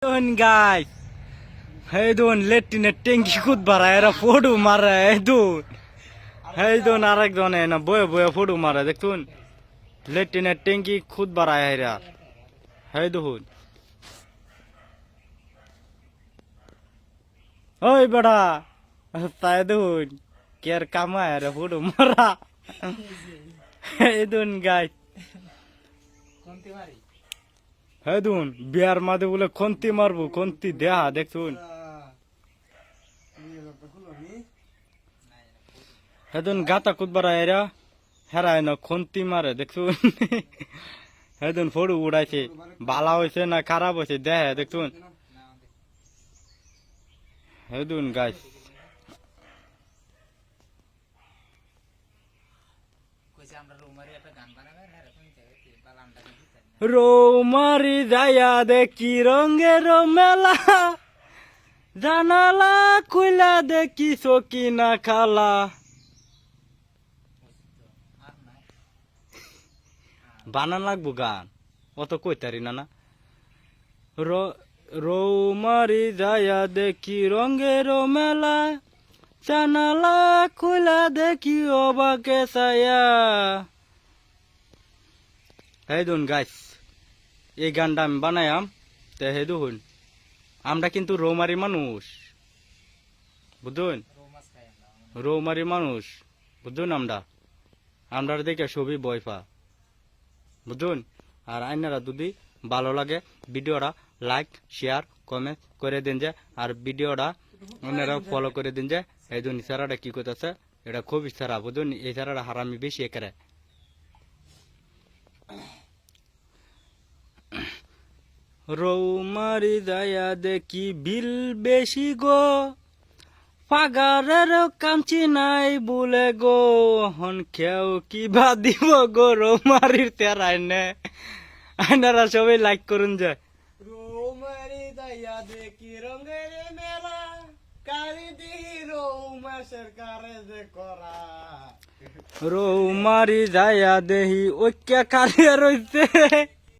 guys hey don লেট্রিনের ট্যাঙ্কি খুদ ভরা এরা ফটো মারে hey don আরেকজনে না বয়ে বয়ে ফটো মারে দেখুন লেট্রিনের ট্যাঙ্কি খুদ ভরা এরা hey দেখুন ওই বড়া তাই দেখুন কেয়ার কামায় এরা ফটো মারা hey don guys hey don বিয়ার মাঝে বলে খন্তি মারবো খন্তি দেহা দেখুন হেদুন গাতা কুদবার এরা হেরায় না খন্তি মারে দেখুন হেদুন ফটো উড়াইছে বালা হয়েছে না খারাপ হয়েছে দেহে দেখুন হেদুন গাইস রৌমারি যায়া দেখি রঙের মেলা জানালা খুইলা দেখি সকিনা খালা বানান লাগবো গান অত কইতারি না না রৌমারি যায়া দেখি রঙের মেলা জানালা খুইলা দেখি অবাকে ছায়া এই দুন গাইস এই গানটা আমি বানায়াম তে হে দুন আমরা কিন্তু রৌমারি মানুষ বুঝুন রৌমারি মানুষ বুঝুন আমরা দেখে সবই বয়ফা বুঝুন আর আইনারা যদি ভালো লাগে ভিডিওটা লাইক শেয়ার কমেন্ট করে দিন যে আর ভিডিওটা আপনারা ফলো করে দিন যে এই জন্য ইশারাটা কি করতেছে এটা খুব ইশারা বুঝুন এই ইশারাটা হারামি বেশি করে রৌমারি যায়া দেখি বিল বেশি গো পাগারের কামচি নাই বলে গো হন খেও কিবা দিব গো রৌমারির তেরাই নে আইনারা সবাই লাইক করুন যে রৌমারি যায়া দেখি রঙের মেলা কারি দিহি রৌমাসের কারে যে করা রৌমারি যায়া দেহি ঐক্য কারে রইছে